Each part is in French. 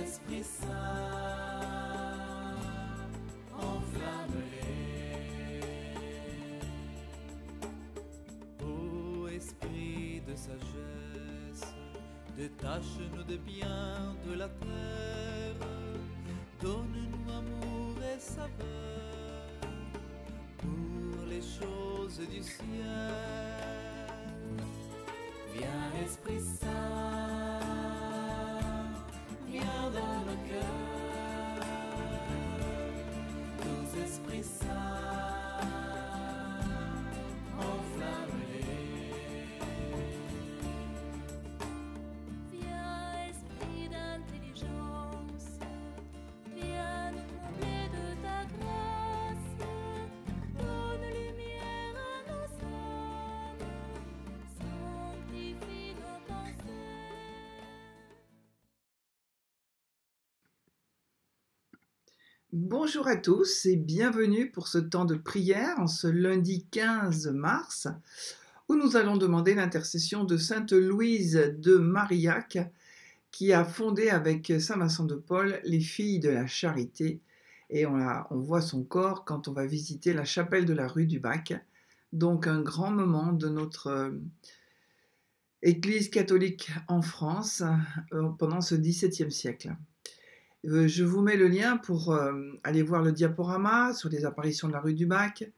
Esprit Saint, enflamme-les. Ô Esprit de sagesse, détache-nous des biens de la terre, donne-nous amour et saveur pour les choses du ciel. Viens Esprit Saint, viens dans nos cœurs, tous esprits saints, enflamme-les. Viens, esprit d'intelligence, viens nous combler de ta grâce, donne lumière à nos âmes, sanctifie nos pensées. Bonjour à tous et bienvenue pour ce temps de prière en ce lundi 15 mars où nous allons demander l'intercession de Sainte Louise de Marillac qui a fondé avec Saint Vincent de Paul les Filles de la Charité et on voit son corps quand on va visiter la chapelle de la rue du Bac. Donc un grand moment de notre Église catholique en France pendant ce XVIIe siècle. Je vous mets le lien pour aller voir le diaporama sur les apparitions de la rue du Bac.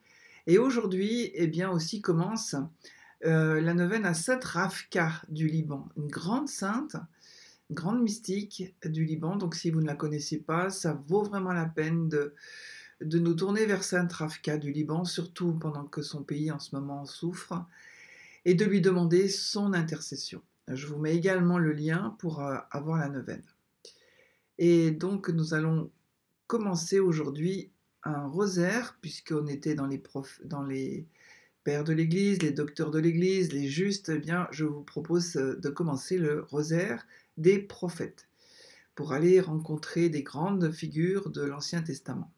Et aujourd'hui, eh bien, aussi commence la neuvaine à Sainte Rafka du Liban, une grande sainte, une grande mystique du Liban. Donc si vous ne la connaissez pas, ça vaut vraiment la peine de nous tourner vers Sainte Rafka du Liban, surtout pendant que son pays en ce moment souffre, et de lui demander son intercession. Je vous mets également le lien pour avoir la neuvaine. Et donc, nous allons commencer aujourd'hui un rosaire, puisqu'on était dans les pères de l'Église, les docteurs de l'Église, les justes. Eh bien, je vous propose de commencer le rosaire des prophètes, pour aller rencontrer des grandes figures de l'Ancien Testament.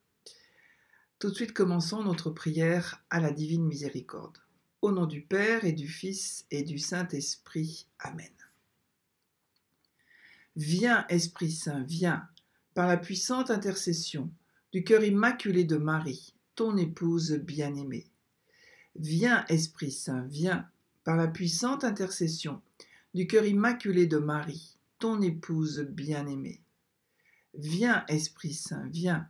Tout de suite, commençons notre prière à la divine miséricorde. Au nom du Père et du Fils et du Saint-Esprit. Amen. Viens, Esprit Saint, viens, par la puissante intercession du cœur immaculé de Marie, ton épouse bien-aimée. Viens, Esprit Saint, viens, par la puissante intercession du cœur immaculé de Marie, ton épouse bien-aimée. Viens, Esprit Saint, viens,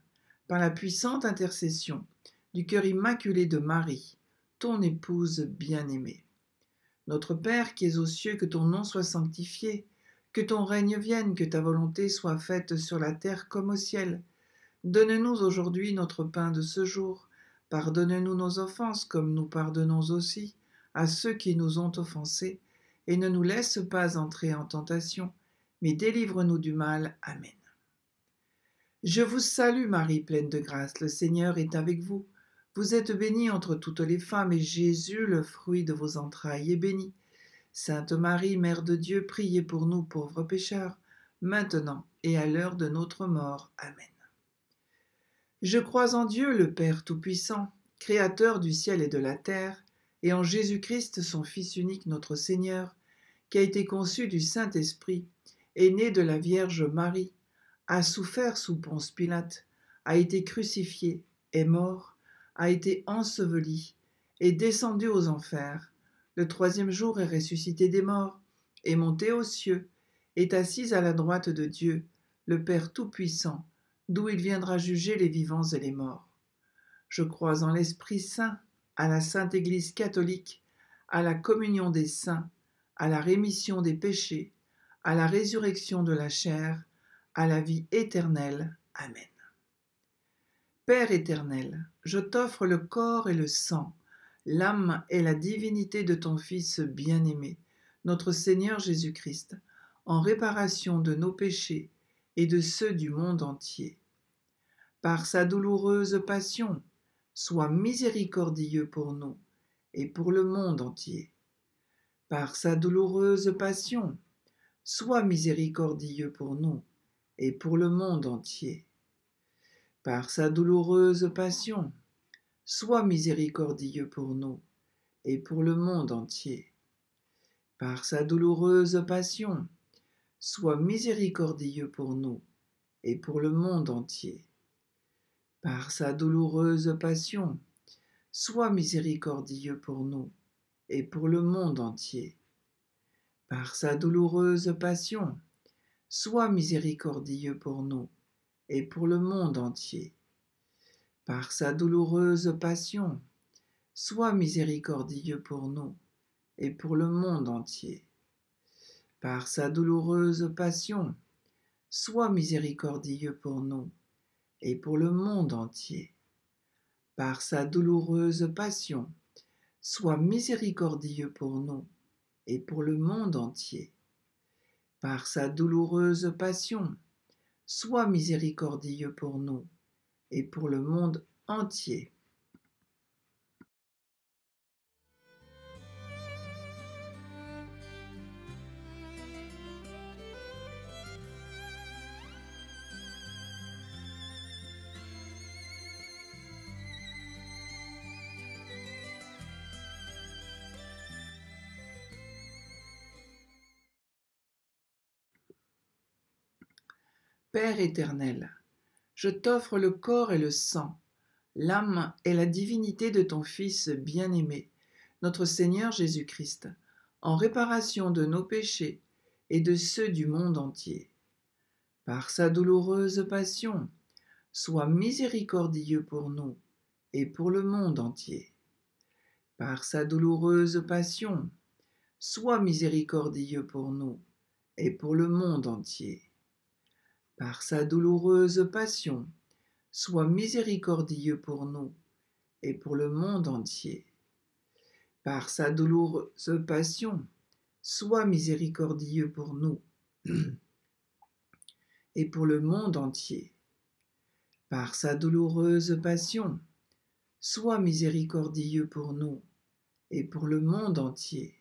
par la puissante intercession du cœur immaculé de Marie, ton épouse bien-aimée. Notre Père qui es aux cieux, que ton nom soit sanctifié, que ton règne vienne, que ta volonté soit faite sur la terre comme au ciel. Donne-nous aujourd'hui notre pain de ce jour. Pardonne-nous nos offenses comme nous pardonnons aussi à ceux qui nous ont offensés. Et ne nous laisse pas entrer en tentation, mais délivre-nous du mal. Amen. Je vous salue Marie, pleine de grâce, le Seigneur est avec vous. Vous êtes bénie entre toutes les femmes, et Jésus, le fruit de vos entrailles, est béni. Sainte Marie, Mère de Dieu, priez pour nous pauvres pécheurs, maintenant et à l'heure de notre mort. Amen. Je crois en Dieu, le Père Tout-Puissant, Créateur du ciel et de la terre, et en Jésus-Christ, son Fils unique, notre Seigneur, qui a été conçu du Saint-Esprit, est né de la Vierge Marie, a souffert sous Ponce Pilate, a été crucifié, est mort, a été enseveli, est descendu aux enfers. Le troisième jour est ressuscité des morts, est monté aux cieux, est assis à la droite de Dieu, le Père Tout-Puissant, d'où il viendra juger les vivants et les morts. Je crois en l'Esprit Saint, à la Sainte Église catholique, à la communion des saints, à la rémission des péchés, à la résurrection de la chair, à la vie éternelle. Amen. Père éternel, je t'offre le corps et le sang, l'âme et la divinité de ton Fils bien-aimé, notre Seigneur Jésus-Christ, en réparation de nos péchés et de ceux du monde entier. Par sa douloureuse passion, sois miséricordieux pour nous et pour le monde entier. Par sa douloureuse passion, sois miséricordieux pour nous et pour le monde entier. Par sa douloureuse passion, sois miséricordieux pour nous et pour le monde entier. Par sa douloureuse passion, sois miséricordieux pour nous et pour le monde entier. Par sa douloureuse passion, sois miséricordieux pour nous et pour le monde entier. Par sa douloureuse passion, sois miséricordieux pour nous et pour le monde entier. Par sa douloureuse passion, sois miséricordieux pour nous et pour le monde entier. Par sa douloureuse passion, sois miséricordieux pour nous et pour le monde entier. Par sa douloureuse passion, sois miséricordieux pour nous et pour le monde entier. Par sa douloureuse passion, sois miséricordieux pour nous et pour le monde entier. Père éternel, je t'offre le corps et le sang, l'âme et la divinité de ton Fils bien-aimé, notre Seigneur Jésus-Christ, en réparation de nos péchés et de ceux du monde entier. Par sa douloureuse passion, sois miséricordieux pour nous et pour le monde entier. Par sa douloureuse passion, sois miséricordieux pour nous et pour le monde entier. Par sa douloureuse passion, sois miséricordieux pour nous et pour le monde entier. Par sa douloureuse passion, sois miséricordieux pour nous et pour le monde entier. Par sa douloureuse passion, sois miséricordieux pour nous et pour le monde entier.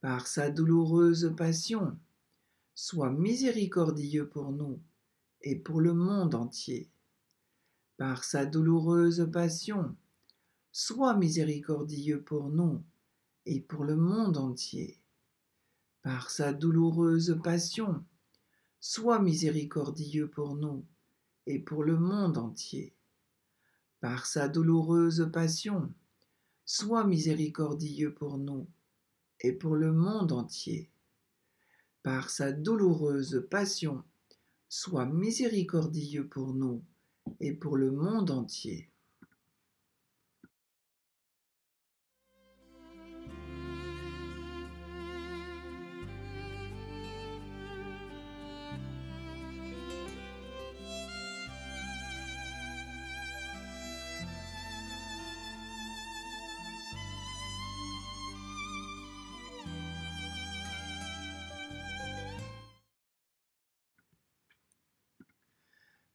Par sa douloureuse passion, sois miséricordieux pour nous et pour le monde entier. Par sa douloureuse passion, sois miséricordieux pour nous et pour le monde entier. Par sa douloureuse passion, sois miséricordieux pour nous et pour le monde entier. Par sa douloureuse passion, sois miséricordieux pour nous et pour le monde entier. Par sa douloureuse passion, sois miséricordieux pour nous et pour le monde entier.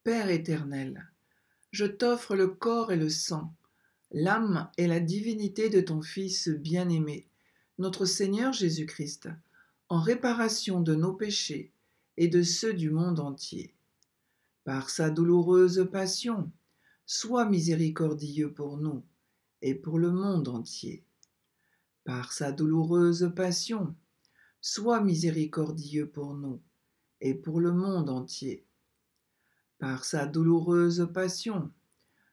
Père éternel, je t'offre le corps et le sang, l'âme et la divinité de ton Fils bien-aimé, notre Seigneur Jésus-Christ, en réparation de nos péchés et de ceux du monde entier. Par sa douloureuse passion, sois miséricordieux pour nous et pour le monde entier. Par sa douloureuse passion, sois miséricordieux pour nous et pour le monde entier. Par sa douloureuse passion,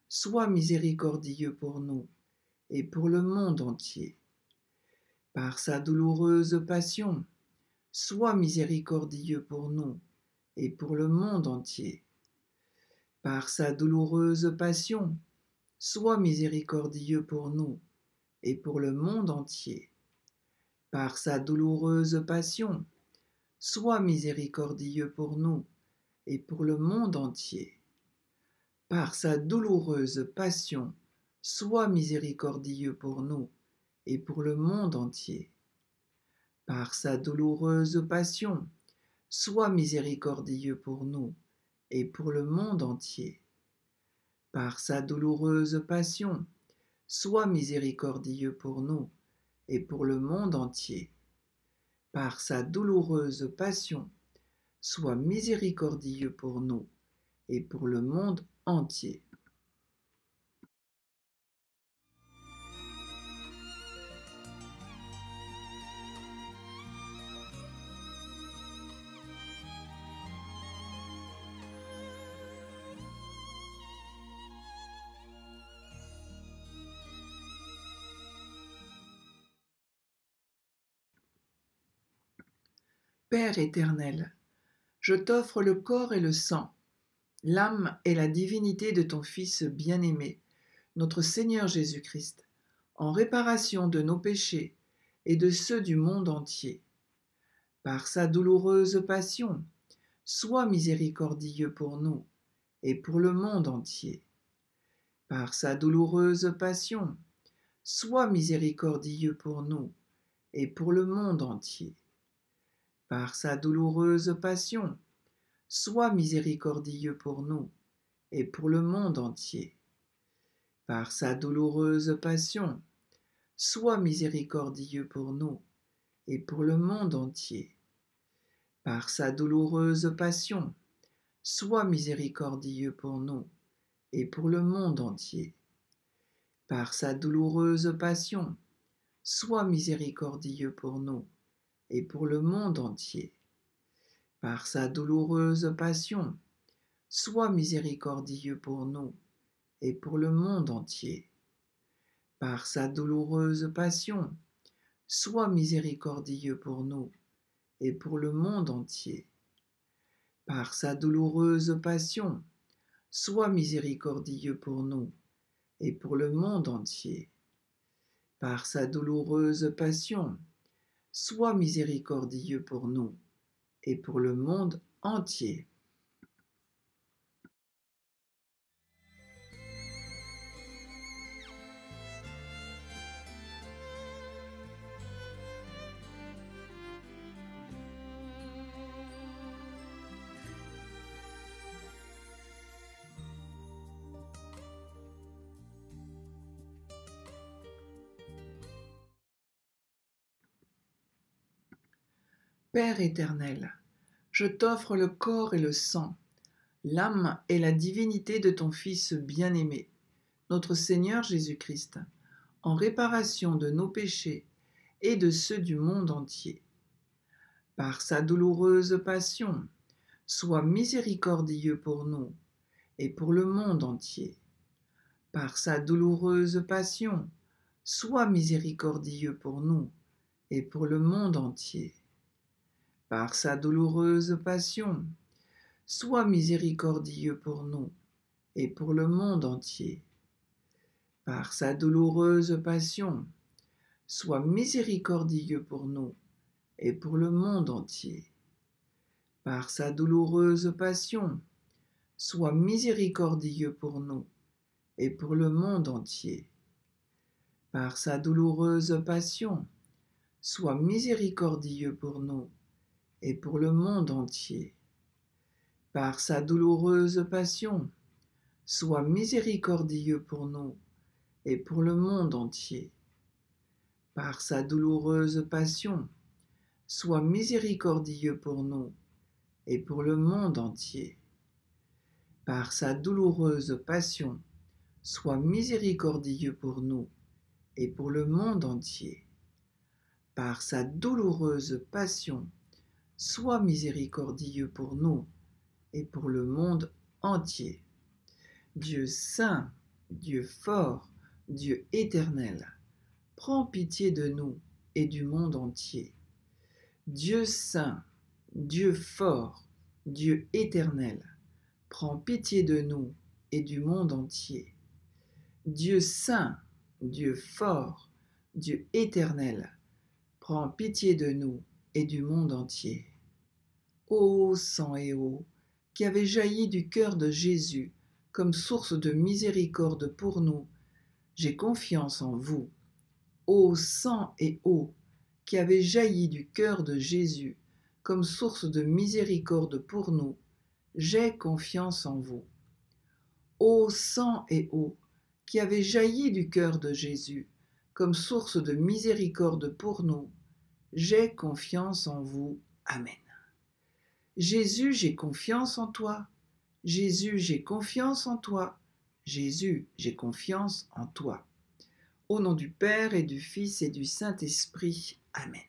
sois miséricordieux pour nous et pour le monde entier. Par sa douloureuse passion, sois miséricordieux pour nous et pour le monde entier. Par sa douloureuse passion, sois miséricordieux pour nous et pour le monde entier. Par sa douloureuse passion, sois miséricordieux pour nous et pour le monde entier. Par sa douloureuse passion, sois miséricordieux pour nous et pour le monde entier. Par sa douloureuse passion, sois miséricordieux pour nous et pour le monde entier. Par sa douloureuse passion, sois miséricordieux pour nous et pour le monde entier. Par sa douloureuse passion, sois miséricordieux pour nous et pour le monde entier. Père éternel, je t'offre le corps et le sang, l'âme et la divinité de ton Fils bien-aimé, notre Seigneur Jésus-Christ, en réparation de nos péchés et de ceux du monde entier. Par sa douloureuse passion, sois miséricordieux pour nous et pour le monde entier. Par sa douloureuse passion, sois miséricordieux pour nous et pour le monde entier. Par sa douloureuse passion, sois miséricordieux pour nous et pour le monde entier. Par sa douloureuse passion, sois miséricordieux pour nous et pour le monde entier. Par sa douloureuse passion, sois miséricordieux pour nous et pour le monde entier. Par sa douloureuse passion, sois miséricordieux pour nous et pour le monde entier. Par sa douloureuse passion, sois miséricordieux pour nous et pour le monde entier. Par sa douloureuse passion, sois miséricordieux pour nous et pour le monde entier. Par sa douloureuse passion, sois miséricordieux pour nous et pour le monde entier. Par sa douloureuse passion, sois miséricordieux pour nous et pour le monde entier. Père éternel, je t'offre le corps et le sang, l'âme et la divinité de ton Fils bien-aimé, notre Seigneur Jésus-Christ, en réparation de nos péchés et de ceux du monde entier. Par sa douloureuse passion, sois miséricordieux pour nous et pour le monde entier. Par sa douloureuse passion, sois miséricordieux pour nous et pour le monde entier. Par sa douloureuse passion, sois miséricordieux pour nous et pour le monde entier. Par sa douloureuse passion, sois miséricordieux pour nous et pour le monde entier. Par sa douloureuse passion, sois miséricordieux pour nous et pour le monde entier. Par sa douloureuse passion, sois miséricordieux pour nous et pour le monde entier. Par sa douloureuse passion, sois miséricordieux pour nous et pour le monde entier. Par sa douloureuse passion, sois miséricordieux pour nous et pour le monde entier. Par sa douloureuse passion, sois miséricordieux pour nous et pour le monde entier. Par sa douloureuse passion, sois miséricordieux pour nous et pour le monde entier. Dieu saint, Dieu fort, Dieu éternel, prends pitié de nous et du monde entier. Dieu saint, Dieu fort, Dieu éternel, prends pitié de nous et du monde entier. Dieu saint, Dieu fort, Dieu éternel, prends pitié de nous et du monde entier. Ô sang et eau, qui avez jailli du cœur de Jésus comme source de miséricorde pour nous, j'ai confiance en vous. Ô sang et eau, qui avez jailli du cœur de Jésus comme source de miséricorde pour nous, j'ai confiance en vous. Ô sang et eau, qui avez jailli du cœur de Jésus comme source de miséricorde pour nous, j'ai confiance en vous. Amen. Jésus, j'ai confiance en toi. Jésus, j'ai confiance en toi. Jésus, j'ai confiance en toi. Au nom du Père et du Fils et du Saint-Esprit. Amen.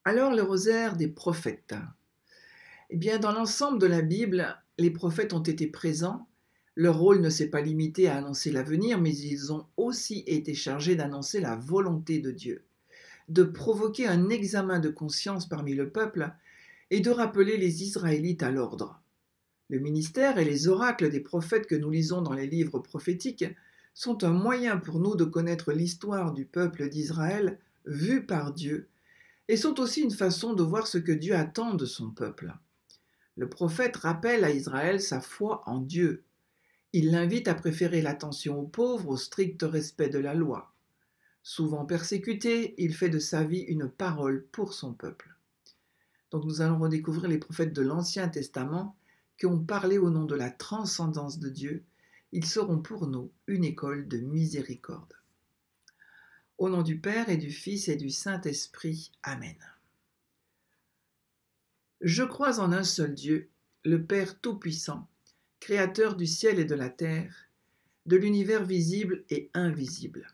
Alors le rosaire des prophètes. Eh bien, dans l'ensemble de la Bible, les prophètes ont été présents. Leur rôle ne s'est pas limité à annoncer l'avenir, mais ils ont aussi été chargés d'annoncer la volonté de Dieu, de provoquer un examen de conscience parmi le peuple et de rappeler les Israélites à l'ordre. Le ministère et les oracles des prophètes que nous lisons dans les livres prophétiques sont un moyen pour nous de connaître l'histoire du peuple d'Israël vue par Dieu et sont aussi une façon de voir ce que Dieu attend de son peuple. Le prophète rappelle à Israël sa foi en Dieu. Il l'invite à préférer l'attention aux pauvres au strict respect de la loi. Souvent persécuté, il fait de sa vie une parole pour son peuple. Donc nous allons redécouvrir les prophètes de l'Ancien Testament qui ont parlé au nom de la transcendance de Dieu. Ils seront pour nous une école de miséricorde. Au nom du Père et du Fils et du Saint-Esprit. Amen. Je crois en un seul Dieu, le Père Tout-Puissant, Créateur du ciel et de la terre, de l'univers visible et invisible.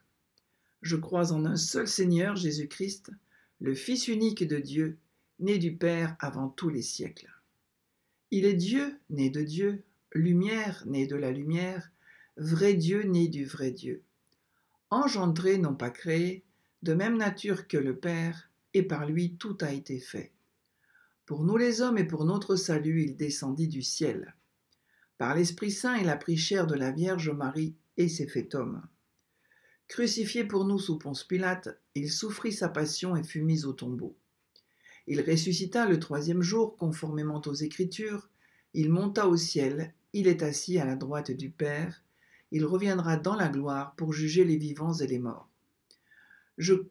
Je crois en un seul Seigneur, Jésus-Christ, le Fils unique de Dieu, né du Père avant tous les siècles. Il est Dieu, né de Dieu, lumière, né de la lumière, vrai Dieu, né du vrai Dieu. Engendré, non pas créé, de même nature que le Père, et par lui tout a été fait. Pour nous les hommes et pour notre salut, il descendit du ciel. Par l'Esprit Saint, il a pris chair de la Vierge Marie et s'est fait homme. Crucifié pour nous sous Ponce Pilate, il souffrit sa passion et fut mis au tombeau. Il ressuscita le 3e jour, conformément aux Écritures, il monta au ciel, il est assis à la droite du Père, il reviendra dans la gloire pour juger les vivants et les morts.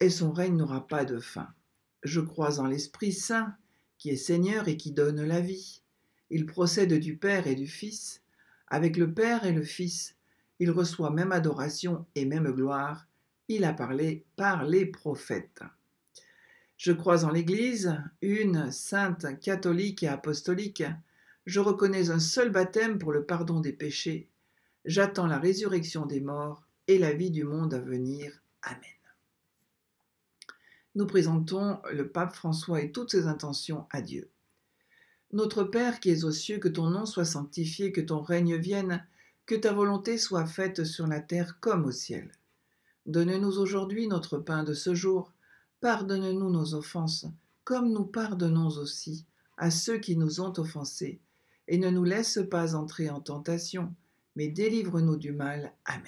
Et son règne n'aura pas de fin. Je crois en l'Esprit Saint, qui est Seigneur et qui donne la vie. Il procède du Père et du Fils. Avec le Père et le Fils, il reçoit même adoration et même gloire. Il a parlé par les prophètes. Je crois en l'Église, une, sainte, catholique et apostolique. Je reconnais un seul baptême pour le pardon des péchés. J'attends la résurrection des morts et la vie du monde à venir. Amen. Nous présentons le pape François et toutes ses intentions à Dieu. Notre Père qui es aux cieux, que ton nom soit sanctifié, que ton règne vienne, que ta volonté soit faite sur la terre comme au ciel. Donne-nous aujourd'hui notre pain de ce jour. Pardonne-nous nos offenses, comme nous pardonnons aussi à ceux qui nous ont offensés. Et ne nous laisse pas entrer en tentation, mais délivre-nous du mal. Amen.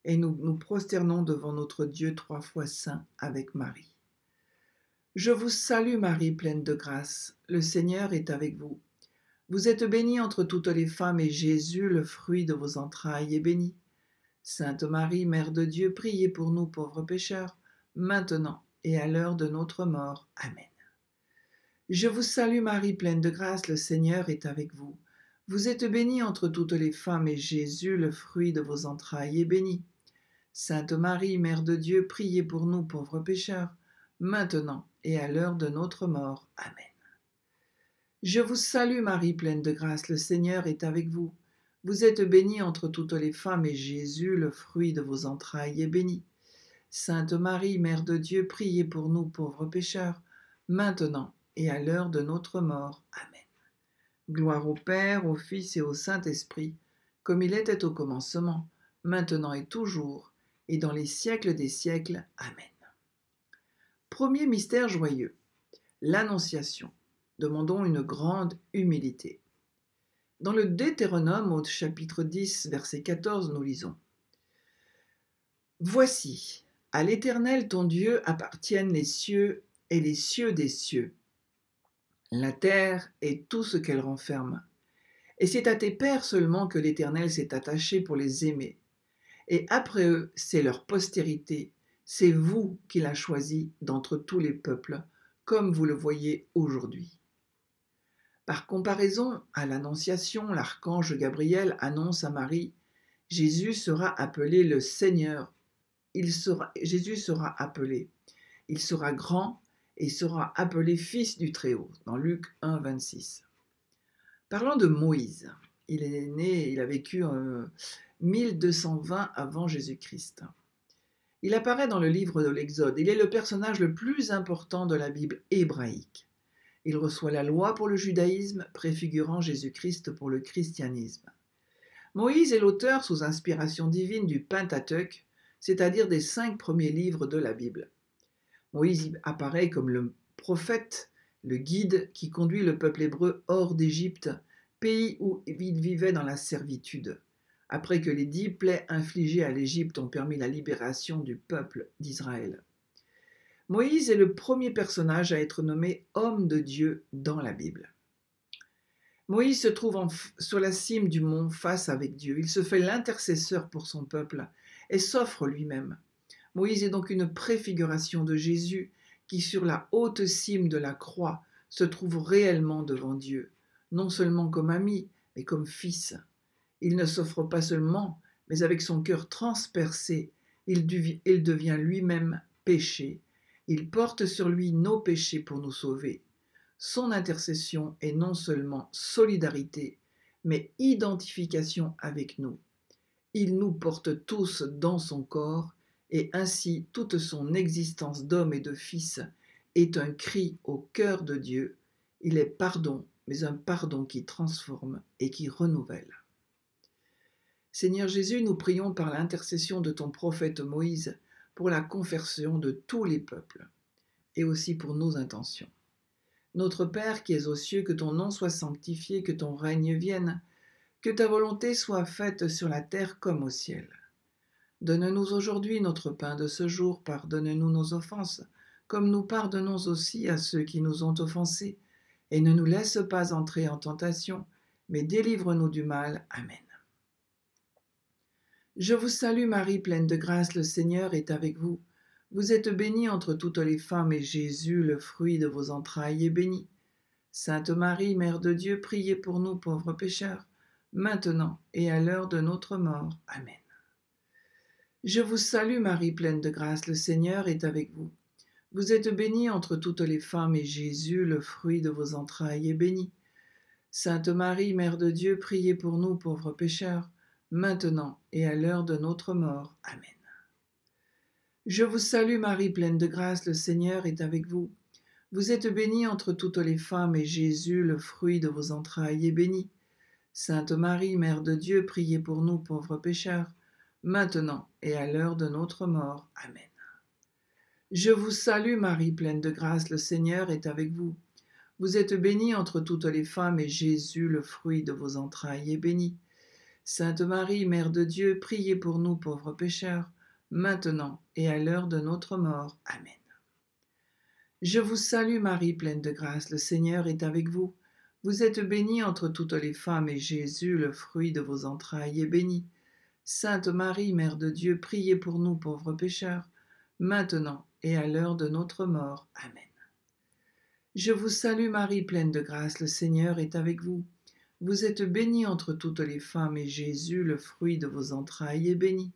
Et nous nous prosternons devant notre Dieu 3 fois saint avec Marie. Je vous salue Marie, pleine de grâce, le Seigneur est avec vous. Vous êtes bénie entre toutes les femmes et Jésus, le fruit de vos entrailles, est béni. Sainte Marie, Mère de Dieu, priez pour nous pauvres pécheurs, maintenant et à l'heure de notre mort. Amen. Je vous salue Marie, pleine de grâce, le Seigneur est avec vous. Vous êtes bénie entre toutes les femmes et Jésus, le fruit de vos entrailles, est béni. Sainte Marie, Mère de Dieu, priez pour nous pauvres pécheurs, maintenant et à l'heure de notre mort. Amen. Je vous salue Marie, pleine de grâce, le Seigneur est avec vous. Vous êtes bénie entre toutes les femmes et Jésus, le fruit de vos entrailles, est béni. Sainte Marie, Mère de Dieu, priez pour nous pauvres pécheurs, maintenant et à l'heure de notre mort. Amen. Gloire au Père, au Fils et au Saint-Esprit, comme il était au commencement, maintenant et toujours, et dans les siècles des siècles. Amen. Premier mystère joyeux, l'Annonciation. Demandons une grande humilité. Dans le Deutéronome, au chapitre 10, verset 14, nous lisons « Voici, à l'Éternel ton Dieu appartiennent les cieux et les cieux des cieux, la terre et tout ce qu'elle renferme. Et c'est à tes pères seulement que l'Éternel s'est attaché pour les aimer. Et après eux, c'est leur postérité, c'est vous qu'il a choisi d'entre tous les peuples, comme vous le voyez aujourd'hui. » Par comparaison à l'Annonciation, l'archange Gabriel annonce à Marie « Jésus sera appelé le Seigneur. Jésus sera appelé. Il sera grand et sera appelé Fils du Très-Haut » dans Luc 1, 26. Parlant de Moïse, il a vécu 1220 avant Jésus-Christ. Il apparaît dans le livre de l'Exode. Il est le personnage le plus important de la Bible hébraïque. Il reçoit la loi pour le judaïsme, préfigurant Jésus-Christ pour le christianisme. Moïse est l'auteur sous inspiration divine du Pentateuque, c'est-à-dire des 5 premiers livres de la Bible. Moïse apparaît comme le prophète, le guide qui conduit le peuple hébreu hors d'Égypte, pays où il vivait dans la servitude, après que les 10 plaies infligées à l'Égypte ont permis la libération du peuple d'Israël. Moïse est le premier personnage à être nommé homme de Dieu dans la Bible. Moïse se trouve sur la cime du mont face avec Dieu. Il se fait l'intercesseur pour son peuple et s'offre lui-même. Moïse est donc une préfiguration de Jésus qui, sur la haute cime de la croix, se trouve réellement devant Dieu, non seulement comme ami, mais comme fils. Il ne s'offre pas seulement, mais avec son cœur transpercé, il devient lui-même péché. Il porte sur lui nos péchés pour nous sauver. Son intercession est non seulement solidarité, mais identification avec nous. Il nous porte tous dans son corps, et ainsi toute son existence d'homme et de fils est un cri au cœur de Dieu. Il est pardon, mais un pardon qui transforme et qui renouvelle. Seigneur Jésus, nous prions par l'intercession de ton prophète Moïse pour la conversion de tous les peuples, et aussi pour nos intentions. Notre Père qui es aux cieux, que ton nom soit sanctifié, que ton règne vienne, que ta volonté soit faite sur la terre comme au ciel. Donne-nous aujourd'hui notre pain de ce jour, pardonne-nous nos offenses, comme nous pardonnons aussi à ceux qui nous ont offensés, et ne nous laisse pas entrer en tentation, mais délivre-nous du mal. Amen. Je vous salue Marie, pleine de grâce, le Seigneur est avec vous. Vous êtes bénie entre toutes les femmes, et Jésus, le fruit de vos entrailles, est béni. Sainte Marie, Mère de Dieu, priez pour nous pauvres pécheurs, maintenant et à l'heure de notre mort. Amen. Je vous salue Marie, pleine de grâce, le Seigneur est avec vous. Vous êtes bénie entre toutes les femmes, et Jésus, le fruit de vos entrailles, est béni. Sainte Marie, Mère de Dieu, priez pour nous pauvres pécheurs, maintenant et à l'heure de notre mort. Amen. Je vous salue Marie, pleine de grâce, le Seigneur est avec vous. Vous êtes bénie entre toutes les femmes, et Jésus, le fruit de vos entrailles, est béni. Sainte Marie, Mère de Dieu, priez pour nous pauvres pécheurs, maintenant et à l'heure de notre mort. Amen. Je vous salue Marie, pleine de grâce, le Seigneur est avec vous. Vous êtes bénie entre toutes les femmes, et Jésus, le fruit de vos entrailles, est béni. Sainte Marie, Mère de Dieu, priez pour nous pauvres pécheurs, maintenant et à l'heure de notre mort. Amen. Je vous salue Marie, pleine de grâce, le Seigneur est avec vous. Vous êtes bénie entre toutes les femmes, et Jésus, le fruit de vos entrailles, est béni. Sainte Marie, Mère de Dieu, priez pour nous pauvres pécheurs, maintenant et à l'heure de notre mort. Amen. Je vous salue Marie, pleine de grâce, le Seigneur est avec vous. Vous êtes bénie entre toutes les femmes, et Jésus, le fruit de vos entrailles, est béni.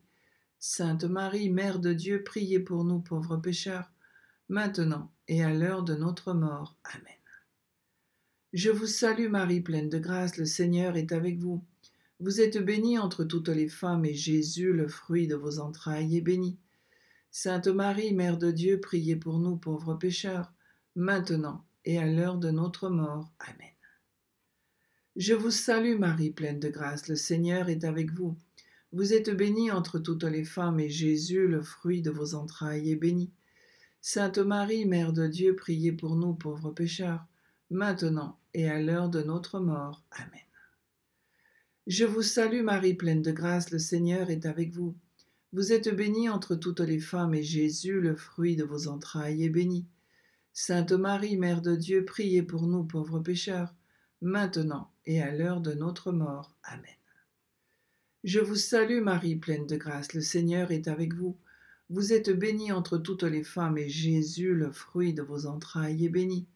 Sainte Marie, Mère de Dieu, priez pour nous pauvres pécheurs, maintenant et à l'heure de notre mort. Amen. Je vous salue Marie, pleine de grâce, le Seigneur est avec vous. Vous êtes bénie entre toutes les femmes, et Jésus, le fruit de vos entrailles, est béni. Sainte Marie, Mère de Dieu, priez pour nous pauvres pécheurs, maintenant et à l'heure de notre mort. Amen. Je vous salue Marie, pleine de grâce, le Seigneur est avec vous. Vous êtes bénie entre toutes les femmes, et Jésus, le fruit de vos entrailles, est béni. Sainte Marie, Mère de Dieu, priez pour nous pauvres pécheurs, maintenant et à l'heure de notre mort. Amen. Je vous salue Marie, pleine de grâce, le Seigneur est avec vous. Vous êtes bénie entre toutes les femmes, et Jésus, le fruit de vos entrailles, est béni. Sainte Marie, Mère de Dieu, priez pour nous pauvres pécheurs, maintenant et à l'heure de notre mort. Amen. Je vous salue Marie, pleine de grâce, le Seigneur est avec vous. Vous êtes bénie entre toutes les femmes, et Jésus, le fruit de vos entrailles, est béni.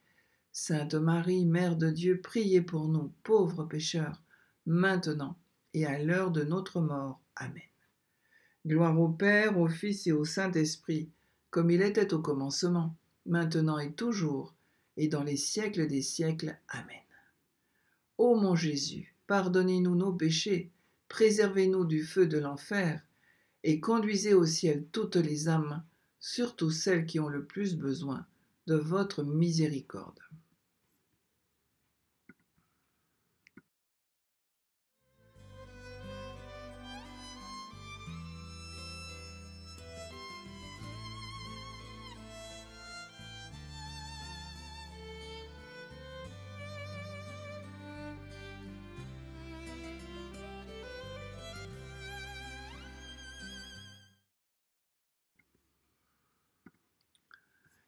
Sainte Marie, Mère de Dieu, priez pour nous pauvres pécheurs, maintenant et à l'heure de notre mort. Amen. Gloire au Père, au Fils et au Saint-Esprit, comme il était au commencement, maintenant et toujours, et dans les siècles des siècles. Amen. Ô mon Jésus, pardonnez-nous nos péchés, préservez-nous du feu de l'enfer, et conduisez au ciel toutes les âmes, surtout celles qui ont le plus besoin de votre miséricorde.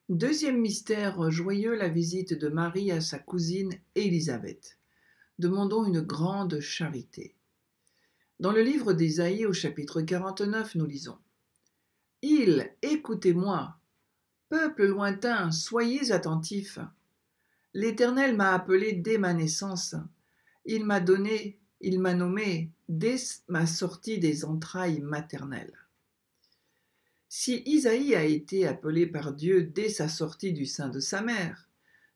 Deuxième mystère joyeux, la visite de Marie à sa cousine Élisabeth. Demandons une grande charité. Dans le livre d'Ésaïe au chapitre 49, nous lisons « Écoutez-moi, peuple lointain, soyez attentifs. L'Éternel m'a appelé dès ma naissance. Il m'a nommé dès ma sortie des entrailles maternelles. » Si Isaïe a été appelé par Dieu dès sa sortie du sein de sa mère,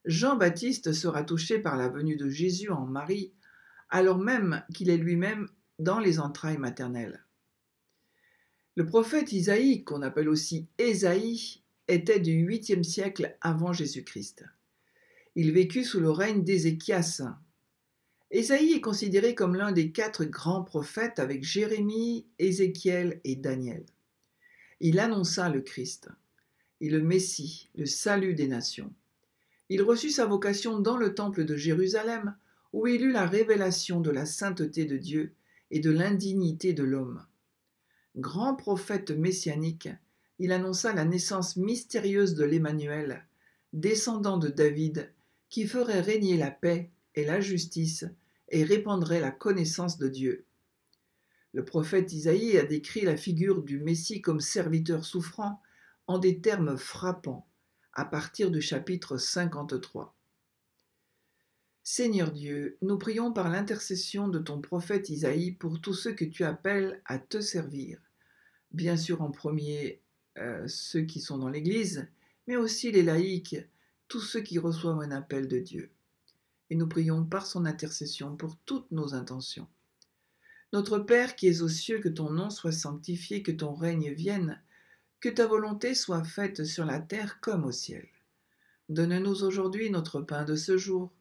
Jean-Baptiste sera touché par la venue de Jésus en Marie, alors même qu'il est lui-même dans les entrailles maternelles. Le prophète Isaïe, qu'on appelle aussi Ésaïe, était du 8e siècle avant Jésus-Christ. Il vécut sous le règne d'Ézéchias. Ésaïe est considéré comme l'un des 4 grands prophètes avec Jérémie, Ézéchiel et Daniel. Il annonça le Christ et le Messie, le salut des nations. Il reçut sa vocation dans le temple de Jérusalem, où il eut la révélation de la sainteté de Dieu et de l'indignité de l'homme. Grand prophète messianique, il annonça la naissance mystérieuse de l'Emmanuel, descendant de David, qui ferait régner la paix et la justice et répandrait la connaissance de Dieu. Le prophète Isaïe a décrit la figure du Messie comme serviteur souffrant en des termes frappants, à partir du chapitre 53. Seigneur Dieu, nous prions par l'intercession de ton prophète Isaïe pour tous ceux que tu appelles à te servir. Bien sûr en premier ceux qui sont dans l'Église, mais aussi les laïcs, tous ceux qui reçoivent un appel de Dieu. Et nous prions par son intercession pour toutes nos intentions. Notre Père qui es aux cieux, que ton nom soit sanctifié, que ton règne vienne, que ta volonté soit faite sur la terre comme au ciel. Donne-nous aujourd'hui notre pain de ce jour.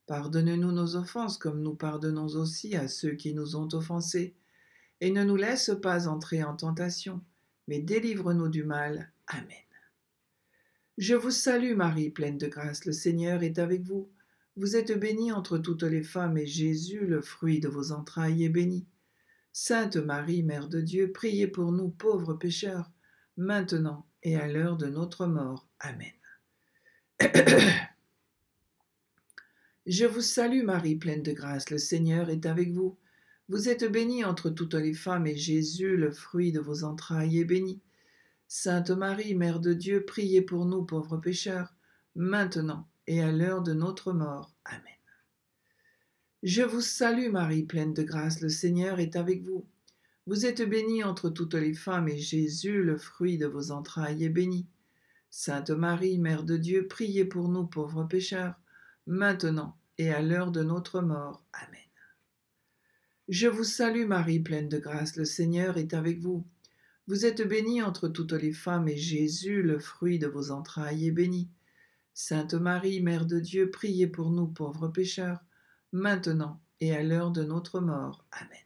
Pardonne-nous nos offenses comme nous pardonnons aussi à ceux qui nous ont offensés. Et ne nous laisse pas entrer en tentation, mais délivre-nous du mal. Amen. Je vous salue Marie, pleine de grâce, le Seigneur est avec vous. Vous êtes bénie entre toutes les femmes, et Jésus, le fruit de vos entrailles, est béni. Sainte Marie, Mère de Dieu, priez pour nous pauvres pécheurs, maintenant et à l'heure de notre mort. Amen. Je vous salue Marie, pleine de grâce, le Seigneur est avec vous. Vous êtes bénie entre toutes les femmes, et Jésus, le fruit de vos entrailles, est béni. Sainte Marie, Mère de Dieu, priez pour nous pauvres pécheurs, maintenant et à l'heure de notre mort. Amen. Je vous salue Marie, pleine de grâce, le Seigneur est avec vous. Vous êtes bénie entre toutes les femmes, et Jésus, le fruit de vos entrailles, est béni. Sainte Marie, Mère de Dieu, priez pour nous pauvres pécheurs, maintenant et à l'heure de notre mort. Amen. Je vous salue Marie, pleine de grâce, le Seigneur est avec vous. Vous êtes bénie entre toutes les femmes, et Jésus, le fruit de vos entrailles, est béni. Sainte Marie, Mère de Dieu, priez pour nous pauvres pécheurs, maintenant et à l'heure de notre mort. Amen.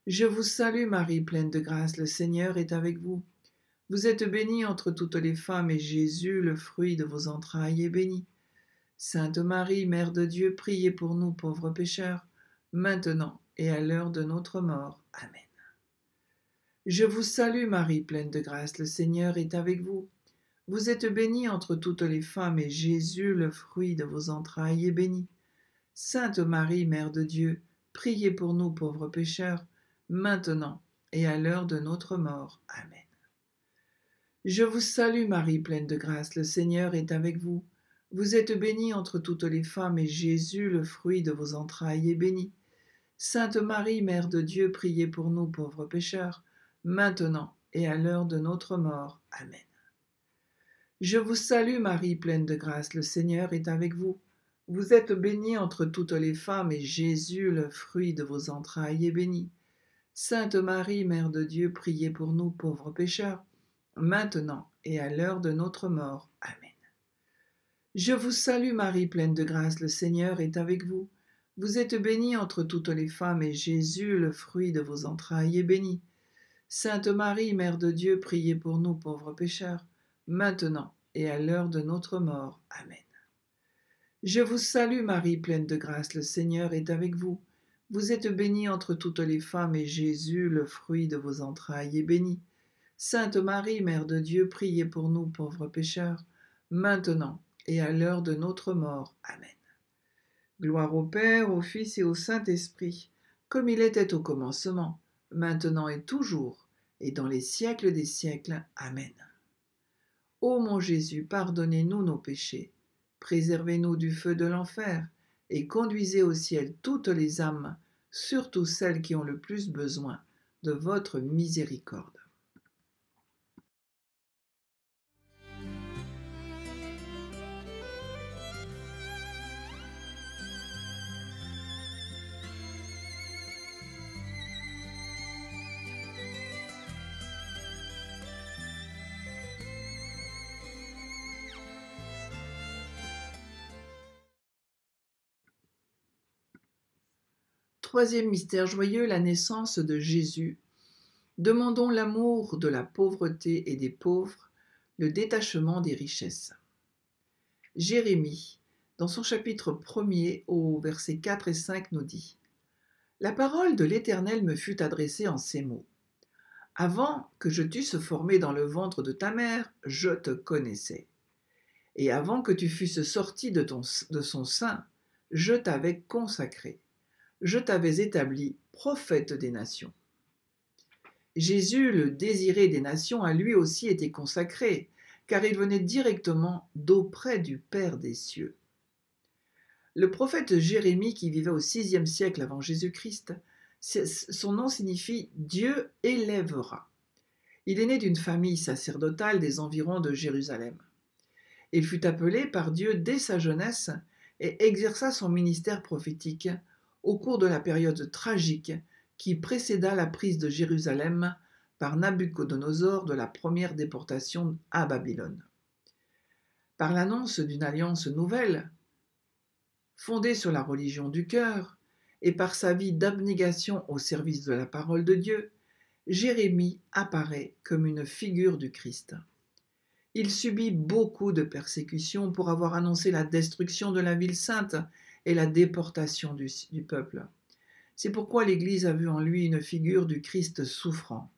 Je vous salue Marie, pleine de grâce, le Seigneur est avec vous. Vous êtes bénie entre toutes les femmes, et Jésus, le fruit de vos entrailles, est béni. Sainte Marie, Mère de Dieu, priez pour nous pauvres pécheurs, maintenant et à l'heure de notre mort. Amen. Je vous salue Marie, pleine de grâce, le Seigneur est avec vous. Vous êtes bénie entre toutes les femmes, et Jésus, le fruit de vos entrailles, est béni. Sainte Marie, Mère de Dieu, priez pour nous pauvres pécheurs, maintenant et à l'heure de notre mort. Amen. Je vous salue Marie, pleine de grâce, le Seigneur est avec vous. Vous êtes bénie entre toutes les femmes, et Jésus, le fruit de vos entrailles, est béni. Sainte Marie, Mère de Dieu, priez pour nous pauvres pécheurs, maintenant et à l'heure de notre mort. Amen. Je vous salue Marie, pleine de grâce, le Seigneur est avec vous. Vous êtes bénie entre toutes les femmes, et Jésus, le fruit de vos entrailles, est béni. Sainte Marie, Mère de Dieu, priez pour nous pauvres pécheurs, maintenant et à l'heure de notre mort. Amen. Je vous salue Marie, pleine de grâce, le Seigneur est avec vous. Vous êtes bénie entre toutes les femmes, et Jésus, le fruit de vos entrailles, est béni. Sainte Marie, Mère de Dieu, priez pour nous pauvres pécheurs, maintenant et à l'heure de notre mort. Amen. Je vous salue Marie, pleine de grâce, le Seigneur est avec vous. Vous êtes bénie entre toutes les femmes, et Jésus, le fruit de vos entrailles, est béni. Sainte Marie, Mère de Dieu, priez pour nous pauvres pécheurs, maintenant et à l'heure de notre mort. Amen. Gloire au Père, au Fils et au Saint-Esprit, comme il était au commencement, maintenant et toujours, et dans les siècles des siècles. Amen. Ô mon Jésus, pardonnez-nous nos péchés, préservez-nous du feu de l'enfer, et conduisez au ciel toutes les âmes, surtout celles qui ont le plus besoin de votre miséricorde. Troisième mystère joyeux, la naissance de Jésus. Demandons l'amour de la pauvreté et des pauvres, le détachement des richesses. Jérémie, dans son chapitre 1er au versets 4 et 5, nous dit « La parole de l'Éternel me fut adressée en ces mots. Avant que je t'eusse formé dans le ventre de ta mère, je te connaissais. Et avant que tu fusses sorti de son sein, je t'avais consacré. Je t'avais établi prophète des nations. » Jésus, le désiré des nations, a lui aussi été consacré, car il venait directement d'auprès du Père des cieux. Le prophète Jérémie, qui vivait au VIe siècle avant Jésus-Christ, son nom signifie « Dieu élèvera ». Il est né d'une famille sacerdotale des environs de Jérusalem. Il fut appelé par Dieu dès sa jeunesse et exerça son ministère prophétique au cours de la période tragique qui précéda la prise de Jérusalem par Nabuchodonosor de la première déportation à Babylone. Par l'annonce d'une alliance nouvelle, fondée sur la religion du cœur, et par sa vie d'abnégation au service de la parole de Dieu, Jérémie apparaît comme une figure du Christ. Il subit beaucoup de persécutions pour avoir annoncé la destruction de la ville sainte et la déportation du peuple. C'est pourquoi l'Église a vu en lui une figure du Christ souffrant.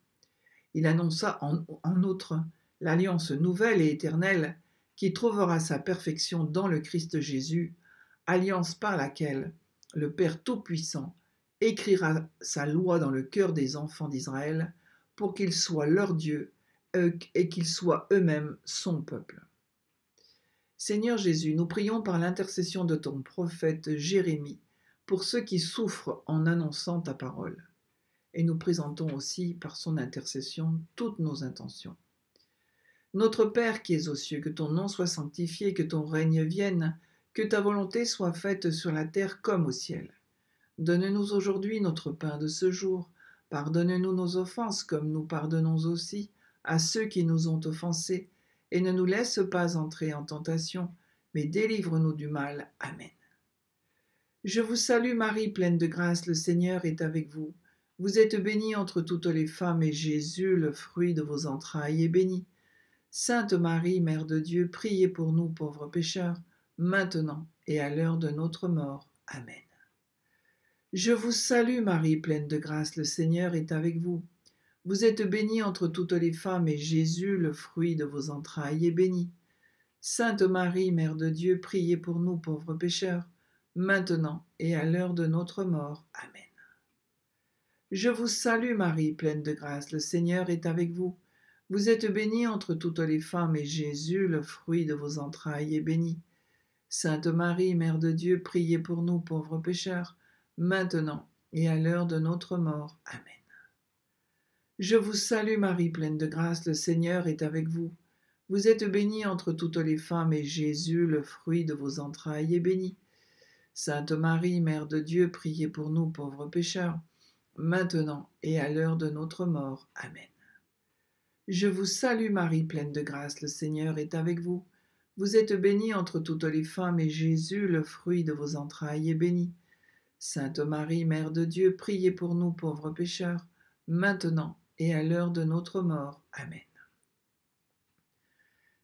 Il annonça en outre l'alliance nouvelle et éternelle qui trouvera sa perfection dans le Christ Jésus, alliance par laquelle le Père Tout-Puissant écrira sa loi dans le cœur des enfants d'Israël pour qu'ils soient leur Dieu et qu'ils soient eux-mêmes son peuple. Seigneur Jésus, nous prions par l'intercession de ton prophète Jérémie pour ceux qui souffrent en annonçant ta parole. Et nous présentons aussi par son intercession toutes nos intentions. Notre Père qui es aux cieux, que ton nom soit sanctifié, que ton règne vienne, que ta volonté soit faite sur la terre comme au ciel. Donne-nous aujourd'hui notre pain de ce jour. Pardonne-nous nos offenses comme nous pardonnons aussi à ceux qui nous ont offensés. Et ne nous laisse pas entrer en tentation, mais délivre-nous du mal. Amen. Je vous salue Marie, pleine de grâce, le Seigneur est avec vous. Vous êtes bénie entre toutes les femmes, et Jésus, le fruit de vos entrailles, est béni. Sainte Marie, Mère de Dieu, priez pour nous pauvres pécheurs, maintenant et à l'heure de notre mort. Amen. Je vous salue Marie, pleine de grâce, le Seigneur est avec vous. Vous êtes bénie entre toutes les femmes, et Jésus, le fruit de vos entrailles, est béni. Sainte Marie, Mère de Dieu, priez pour nous pauvres pécheurs, maintenant et à l'heure de notre mort. Amen. Je vous salue Marie, pleine de grâce, le Seigneur est avec vous. Vous êtes bénie entre toutes les femmes, et Jésus, le fruit de vos entrailles, est béni. Sainte Marie, Mère de Dieu, priez pour nous pauvres pécheurs, maintenant et à l'heure de notre mort. Amen. Je vous salue Marie, pleine de grâce, le Seigneur est avec vous. Vous êtes bénie entre toutes les femmes, et Jésus, le fruit de vos entrailles, est béni. Sainte Marie, Mère de Dieu, priez pour nous pauvres pécheurs, maintenant et à l'heure de notre mort. Amen. Je vous salue Marie, pleine de grâce, le Seigneur est avec vous. Vous êtes bénie entre toutes les femmes, et Jésus, le fruit de vos entrailles, est béni. Sainte Marie, Mère de Dieu, priez pour nous pauvres pécheurs, maintenant et à l'heure de notre mort. Amen.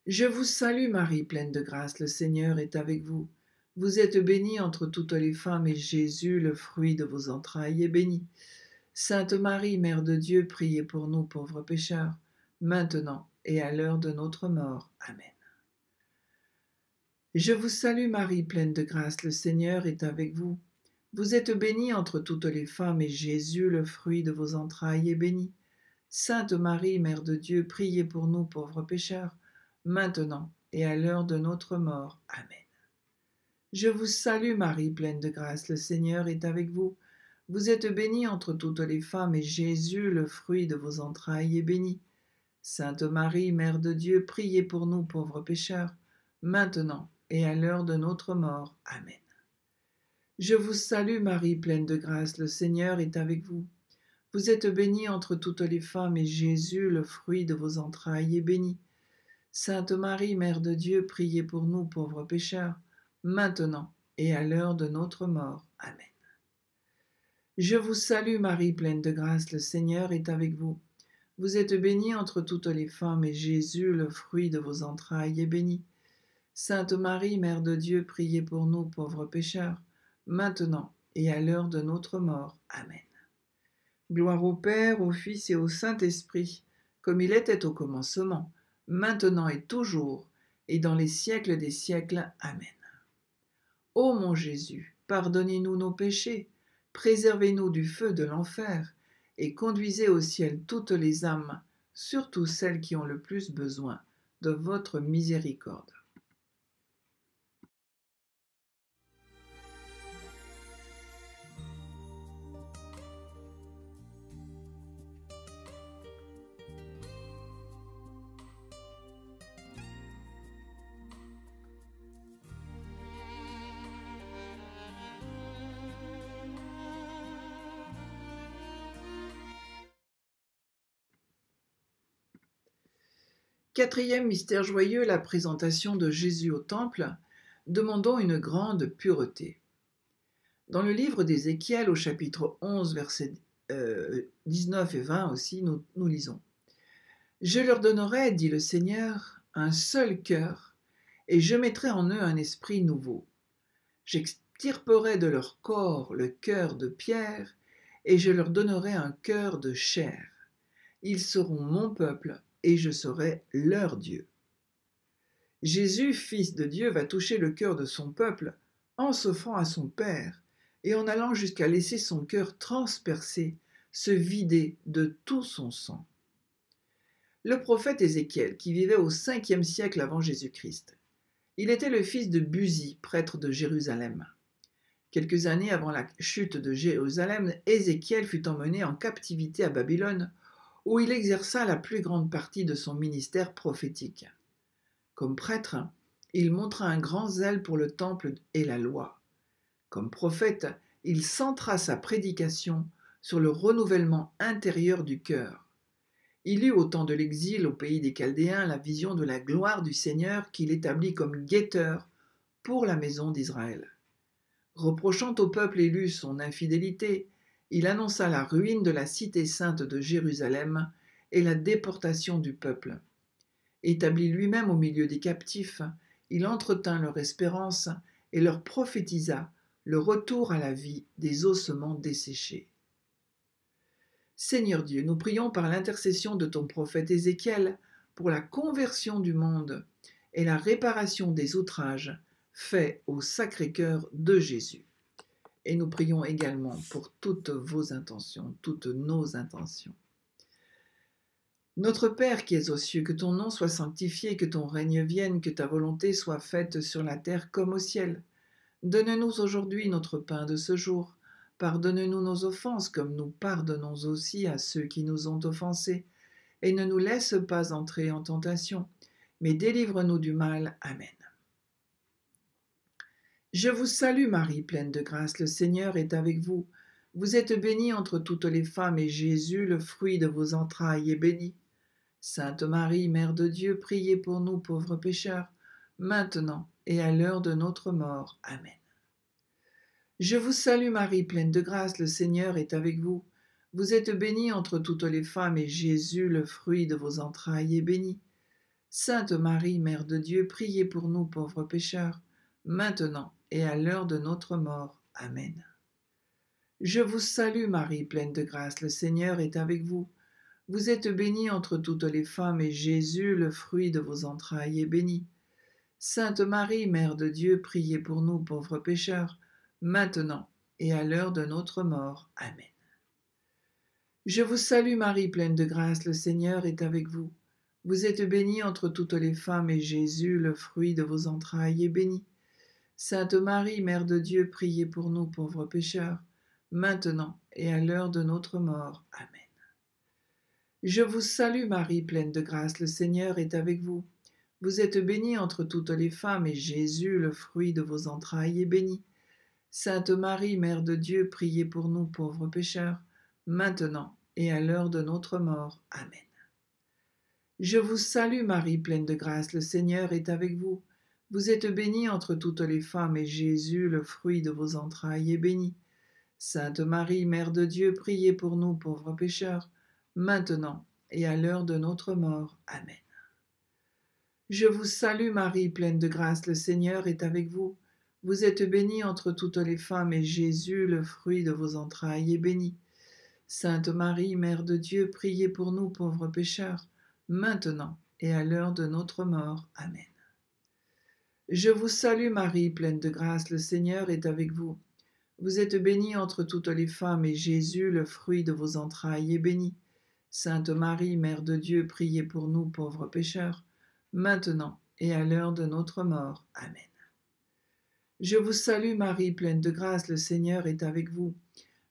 Je vous salue Marie, pleine de grâce, le Seigneur est avec vous. Vous êtes bénie entre toutes les femmes, et Jésus, le fruit de vos entrailles, est béni. Sainte Marie, Mère de Dieu, priez pour nous pauvres pécheurs, maintenant et à l'heure de notre mort. Amen. Je vous salue Marie, pleine de grâce, le Seigneur est avec vous. Vous êtes bénie entre toutes les femmes, et Jésus, le fruit de vos entrailles, est béni. Sainte Marie, Mère de Dieu, priez pour nous pauvres pécheurs, maintenant et à l'heure de notre mort. Amen. Je vous salue Marie, pleine de grâce, le Seigneur est avec vous. Vous êtes bénie entre toutes les femmes, et Jésus, le fruit de vos entrailles, est béni. Sainte Marie, Mère de Dieu, priez pour nous pauvres pécheurs, maintenant et à l'heure de notre mort. Amen. Je vous salue Marie, pleine de grâce, le Seigneur est avec vous. Vous êtes bénie entre toutes les femmes, et Jésus, le fruit de vos entrailles, est béni. Sainte Marie, Mère de Dieu, priez pour nous pauvres pécheurs, maintenant et à l'heure de notre mort. Amen. Je vous salue Marie, pleine de grâce, le Seigneur est avec vous. Vous êtes bénie entre toutes les femmes, et Jésus, le fruit de vos entrailles, est béni. Sainte Marie, Mère de Dieu, priez pour nous pauvres pécheurs, maintenant et à l'heure de notre mort. Amen. Gloire au Père, au Fils et au Saint-Esprit, comme il était au commencement, maintenant et toujours, et dans les siècles des siècles. Amen. Ô mon Jésus, pardonnez-nous nos péchés, préservez-nous du feu de l'enfer, et conduisez au ciel toutes les âmes, surtout celles qui ont le plus besoin de votre miséricorde. Quatrième mystère joyeux, la présentation de Jésus au temple. Demandons une grande pureté. Dans le livre d'Ézéchiel, au chapitre 11, versets 19 et 20 aussi, nous lisons « Je leur donnerai, dit le Seigneur, un seul cœur, et je mettrai en eux un esprit nouveau. J'extirperai de leur corps le cœur de pierre, et je leur donnerai un cœur de chair. Ils seront mon peuple, et je serai leur Dieu. » Jésus, Fils de Dieu, va toucher le cœur de son peuple en s'offrant à son Père et en allant jusqu'à laisser son cœur transpercé, se vider de tout son sang. Le prophète Ézéchiel, qui vivait au 5e siècle avant Jésus-Christ, il était le fils de Buzi, prêtre de Jérusalem. Quelques années avant la chute de Jérusalem, Ézéchiel fut emmené en captivité à Babylone, où il exerça la plus grande partie de son ministère prophétique. Comme prêtre, il montra un grand zèle pour le temple et la loi. Comme prophète, il centra sa prédication sur le renouvellement intérieur du cœur. Il eut au temps de l'exil au pays des Chaldéens la vision de la gloire du Seigneur qu'il établit comme guetteur pour la maison d'Israël. Reprochant au peuple élu son infidélité, il annonça la ruine de la cité sainte de Jérusalem et la déportation du peuple. Établi lui-même au milieu des captifs, il entretint leur espérance et leur prophétisa le retour à la vie des ossements desséchés. Seigneur Dieu, nous prions par l'intercession de ton prophète Ézéchiel pour la conversion du monde et la réparation des outrages faits au Sacré-Cœur de Jésus. Et nous prions également pour toutes vos intentions, toutes nos intentions. Notre Père qui es aux cieux, que ton nom soit sanctifié, que ton règne vienne, que ta volonté soit faite sur la terre comme au ciel. Donne-nous aujourd'hui notre pain de ce jour. Pardonne-nous nos offenses comme nous pardonnons aussi à ceux qui nous ont offensés. Et ne nous laisse pas entrer en tentation, mais délivre-nous du mal. Amen. Je vous salue Marie, pleine de grâce, le Seigneur est avec vous. Vous êtes bénie entre toutes les femmes, et Jésus, le fruit de vos entrailles, est béni. Sainte Marie, Mère de Dieu, priez pour nous pauvres pécheurs, maintenant et à l'heure de notre mort. Amen. Je vous salue Marie, pleine de grâce, le Seigneur est avec vous. Vous êtes bénie entre toutes les femmes, et Jésus, le fruit de vos entrailles, est béni. Sainte Marie, Mère de Dieu, priez pour nous pauvres pécheurs, maintenant et à l'heure de notre mort. Amen. Je vous salue Marie, pleine de grâce, le Seigneur est avec vous. Vous êtes bénie entre toutes les femmes, et Jésus, le fruit de vos entrailles, est béni. Sainte Marie, Mère de Dieu, priez pour nous pauvres pécheurs, maintenant et à l'heure de notre mort. Amen. Je vous salue Marie, pleine de grâce, le Seigneur est avec vous. Vous êtes bénie entre toutes les femmes, et Jésus, le fruit de vos entrailles, est béni. Sainte Marie, Mère de Dieu, priez pour nous pauvres pécheurs, maintenant et à l'heure de notre mort. Amen. Je vous salue Marie, pleine de grâce, le Seigneur est avec vous. Vous êtes bénie entre toutes les femmes, et Jésus, le fruit de vos entrailles, est béni. Sainte Marie, Mère de Dieu, priez pour nous pauvres pécheurs, maintenant et à l'heure de notre mort. Amen. Je vous salue Marie, pleine de grâce, le Seigneur est avec vous. Vous êtes bénie entre toutes les femmes, et Jésus, le fruit de vos entrailles, est béni. Sainte Marie, Mère de Dieu, priez pour nous pauvres pécheurs, maintenant et à l'heure de notre mort. Amen. Je vous salue Marie, pleine de grâce, le Seigneur est avec vous. Vous êtes bénie entre toutes les femmes, et Jésus, le fruit de vos entrailles, est béni. Sainte Marie, Mère de Dieu, priez pour nous pauvres pécheurs, maintenant et à l'heure de notre mort. Amen. Je vous salue Marie, pleine de grâce, le Seigneur est avec vous. Vous êtes bénie entre toutes les femmes, et Jésus, le fruit de vos entrailles, est béni. Sainte Marie, Mère de Dieu, priez pour nous pauvres pécheurs, maintenant et à l'heure de notre mort. Amen. Je vous salue Marie, pleine de grâce, le Seigneur est avec vous.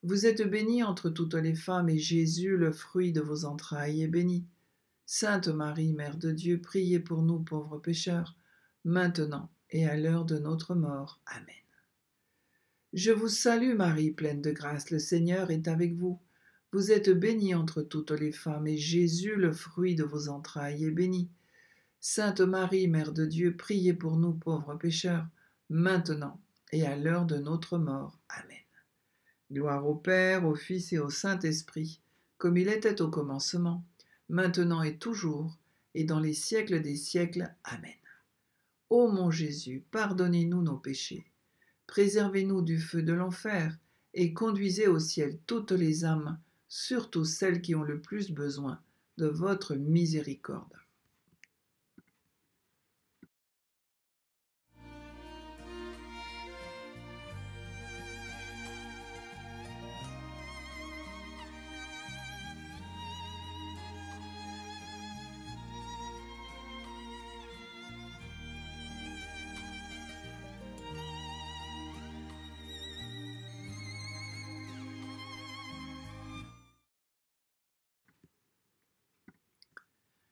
Vous êtes bénie entre toutes les femmes, et Jésus, le fruit de vos entrailles, est béni. Sainte Marie, Mère de Dieu, priez pour nous pauvres pécheurs, maintenant et à l'heure de notre mort. Amen. Je vous salue Marie, pleine de grâce, le Seigneur est avec vous. Vous êtes bénie entre toutes les femmes, et Jésus, le fruit de vos entrailles, est béni. Sainte Marie, Mère de Dieu, priez pour nous pauvres pécheurs, maintenant et à l'heure de notre mort. Amen. Gloire au Père, au Fils et au Saint-Esprit, comme il était au commencement, maintenant et toujours, et dans les siècles des siècles. Amen. Ô mon Jésus, pardonnez-nous nos péchés, préservez-nous du feu de l'enfer, et conduisez au ciel toutes les âmes, surtout celles qui ont le plus besoin de votre miséricorde.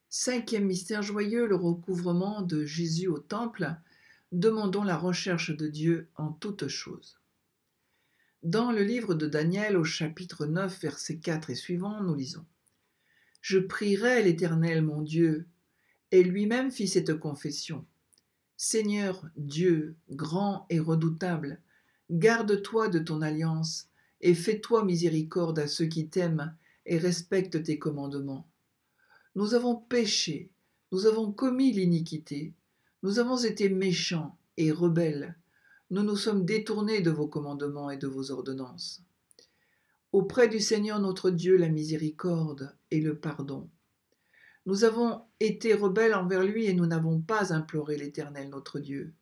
Cinquième mystère joyeux, le recouvrement de Jésus au temple. Demandons la recherche de Dieu en toutes choses. Dans le livre de Daniel, au chapitre 9, versets 4 et suivants, nous lisons « Je prierai l'Éternel mon Dieu, et lui-même fit cette confession. Seigneur Dieu, grand et redoutable, garde-toi de ton alliance, et fais-toi miséricorde à ceux qui t'aiment et respectent tes commandements. Nous avons péché, nous avons commis l'iniquité, nous avons été méchants et rebelles, nous nous sommes détournés de vos commandements et de vos ordonnances. Auprès du Seigneur notre Dieu, la miséricorde et le pardon. Nous avons été rebelles envers lui et nous n'avons pas imploré l'Éternel notre Dieu.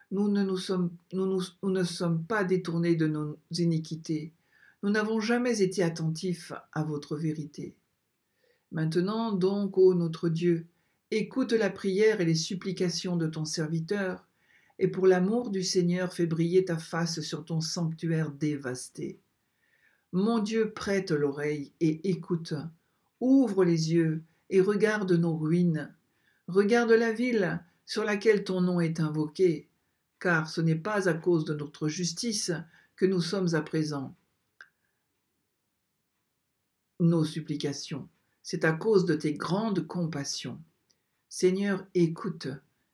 Nous ne sommes pas détournés de nos iniquités, nous n'avons jamais été attentifs à votre vérité. Maintenant donc, ô notre Dieu, écoute la prière et les supplications de ton serviteur, et pour l'amour du Seigneur, fais briller ta face sur ton sanctuaire dévasté. Mon Dieu, prête l'oreille et écoute, ouvre les yeux et regarde nos ruines. Regarde la ville sur laquelle ton nom est invoqué, car ce n'est pas à cause de notre justice que nous sommes à présent nos supplications, c'est à cause de tes grandes compassions. Seigneur, écoute.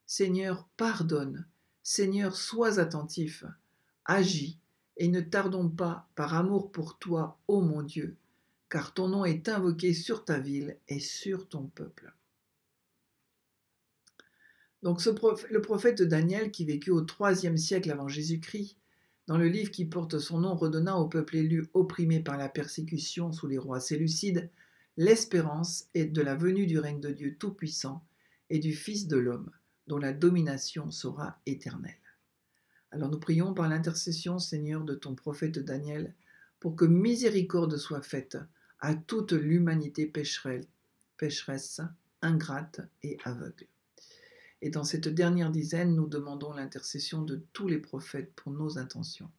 Seigneur, pardonne. Seigneur, sois attentif. Agis, et ne tardons pas par amour pour toi, ô mon Dieu, car ton nom est invoqué sur ta ville et sur ton peuple. Donc le prophète Daniel, qui vécut au IIIe siècle avant Jésus-Christ, dans le livre qui porte son nom, redonna au peuple élu opprimé par la persécution sous les rois séleucides l'espérance de la venue du règne de Dieu Tout-Puissant et du Fils de l'homme, dont la domination sera éternelle. Alors nous prions par l'intercession, Seigneur, de ton prophète Daniel, pour que miséricorde soit faite à toute l'humanité pécheresse, ingrate et aveugle. Et dans cette dernière dizaine, nous demandons l'intercession de tous les prophètes pour nos intentions.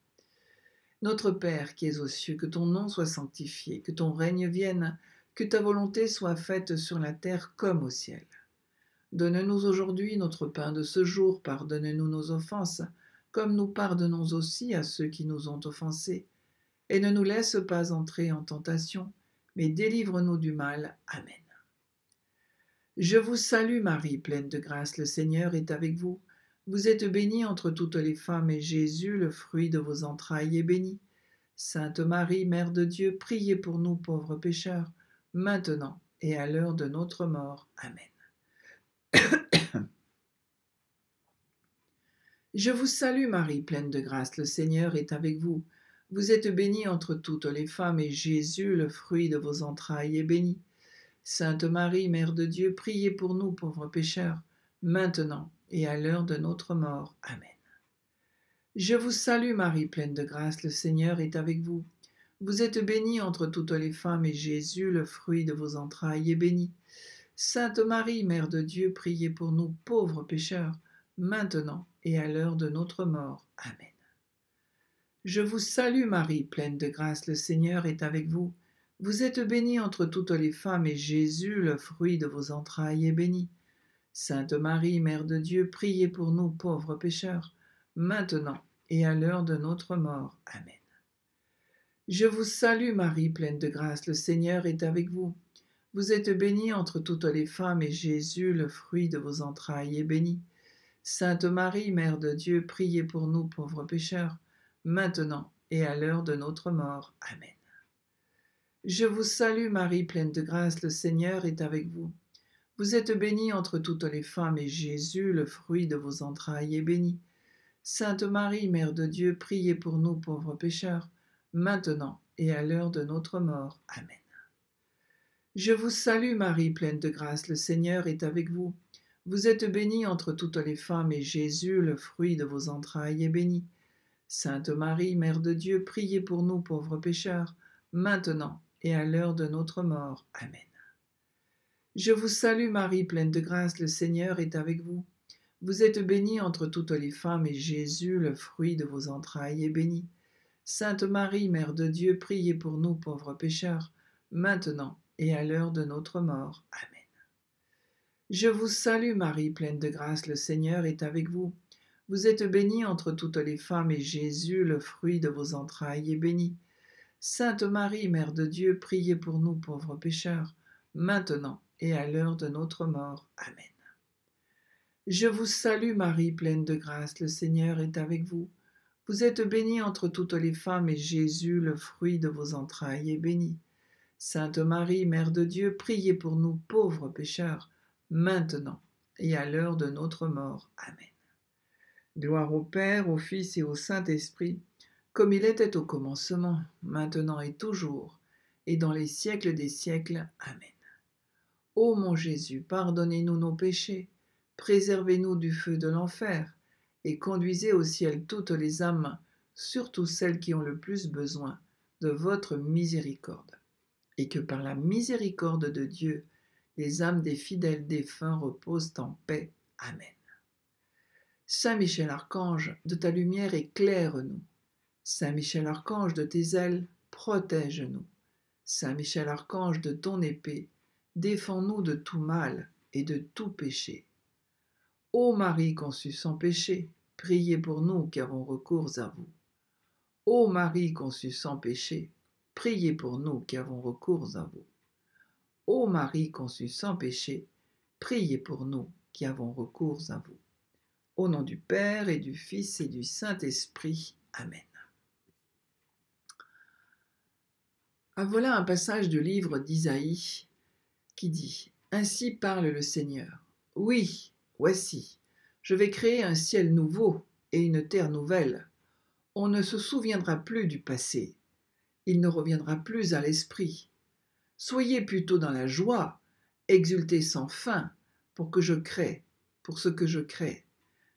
Notre Père qui es aux cieux, que ton nom soit sanctifié, que ton règne vienne, que ta volonté soit faite sur la terre comme au ciel. Donne-nous aujourd'hui notre pain de ce jour, pardonne-nous nos offenses, comme nous pardonnons aussi à ceux qui nous ont offensés. Et ne nous laisse pas entrer en tentation, mais délivre-nous du mal. Amen. Je vous salue Marie, pleine de grâce, le Seigneur est avec vous. Vous êtes bénie entre toutes les femmes, et Jésus, le fruit de vos entrailles, est béni. Sainte Marie, Mère de Dieu, priez pour nous pauvres pécheurs, maintenant et à l'heure de notre mort. Amen. Je vous salue Marie, pleine de grâce, le Seigneur est avec vous. Vous êtes bénie entre toutes les femmes, et Jésus, le fruit de vos entrailles, est béni. Sainte Marie, Mère de Dieu, priez pour nous pauvres pécheurs, maintenant et à l'heure de notre mort. Amen. Je vous salue Marie, pleine de grâce, le Seigneur est avec vous. Vous êtes bénie entre toutes les femmes, et Jésus, le fruit de vos entrailles, est béni. Sainte Marie, Mère de Dieu, priez pour nous pauvres pécheurs, maintenant et à l'heure de notre mort. Amen. Je vous salue Marie, pleine de grâce, le Seigneur est avec vous. Vous êtes bénie entre toutes les femmes, et Jésus, le fruit de vos entrailles, est béni. Sainte Marie, Mère de Dieu, priez pour nous pauvres pécheurs, maintenant et à l'heure de notre mort. Amen. Je vous salue Marie, pleine de grâce, le Seigneur est avec vous. Vous êtes bénie entre toutes les femmes, et Jésus, le fruit de vos entrailles, est béni. Sainte Marie, Mère de Dieu, priez pour nous pauvres pécheurs, maintenant et à l'heure de notre mort. Amen. Je vous salue Marie, pleine de grâce, le Seigneur est avec vous. Vous êtes bénie entre toutes les femmes, et Jésus, le fruit de vos entrailles, est béni. Sainte Marie, Mère de Dieu, priez pour nous pauvres pécheurs, maintenant et à l'heure de notre mort. Amen. Je vous salue Marie, pleine de grâce, le Seigneur est avec vous. Vous êtes bénie entre toutes les femmes, et Jésus, le fruit de vos entrailles, est béni. Sainte Marie, Mère de Dieu, priez pour nous pauvres pécheurs, maintenant et à l'heure de notre mort. Amen. Je vous salue Marie, pleine de grâce, le Seigneur est avec vous. Vous êtes bénie entre toutes les femmes, et Jésus, le fruit de vos entrailles, est béni. Sainte Marie, Mère de Dieu, priez pour nous pauvres pécheurs, maintenant et à l'heure de notre mort. Amen. Je vous salue Marie, pleine de grâce, le Seigneur est avec vous. Vous êtes bénie entre toutes les femmes, et Jésus, le fruit de vos entrailles, est béni. Sainte Marie, Mère de Dieu, priez pour nous pauvres pécheurs, maintenant et à l'heure de notre mort. Amen. Je vous salue Marie, pleine de grâce, le Seigneur est avec vous. Vous êtes bénie entre toutes les femmes, et Jésus, le fruit de vos entrailles, est béni. Sainte Marie, Mère de Dieu, priez pour nous pauvres pécheurs, maintenant et à l'heure de notre mort. Amen. Gloire au Père, au Fils et au Saint-Esprit, comme il était au commencement, maintenant et toujours, et dans les siècles des siècles. Amen. Ô mon Jésus, pardonnez-nous nos péchés, préservez-nous du feu de l'enfer, et conduisez au ciel toutes les âmes, surtout celles qui ont le plus besoin de votre miséricorde. Et que par la miséricorde de Dieu, les âmes des fidèles défunts reposent en paix. Amen. Saint Michel Archange, de ta lumière éclaire-nous. Saint Michel Archange, de tes ailes, protège-nous. Saint Michel Archange, de ton épée, défends-nous de tout mal et de tout péché. Ô Marie conçue sans péché, priez pour nous qui avons recours à vous. Ô Marie conçue sans péché, priez pour nous qui avons recours à vous. Ô Marie conçue sans péché, priez pour nous qui avons recours à vous. Au nom du Père et du Fils et du Saint-Esprit. Amen. Voilà un passage du livre d'Isaïe qui dit « Ainsi parle le Seigneur. Oui, voici, je vais créer un ciel nouveau et une terre nouvelle. On ne se souviendra plus du passé. Il ne reviendra plus à l'esprit. Soyez plutôt dans la joie, exultez sans fin pour ce que je crée.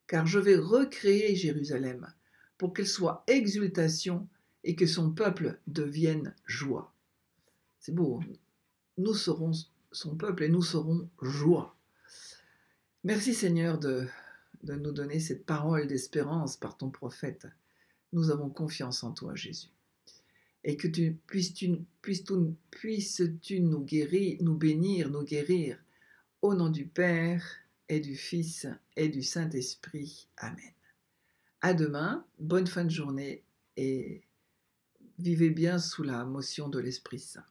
Car je vais recréer Jérusalem pour qu'elle soit exultation et que son peuple devienne joie. » C'est beau, nous serons son peuple et nous serons joie. Merci Seigneur de nous donner cette parole d'espérance par ton prophète. Nous avons confiance en toi Jésus. Et que puisses-tu nous guérir, nous bénir, nous guérir, au nom du Père et du Fils et du Saint-Esprit. Amen. À demain, bonne fin de journée et vivez bien sous la motion de l'Esprit Saint.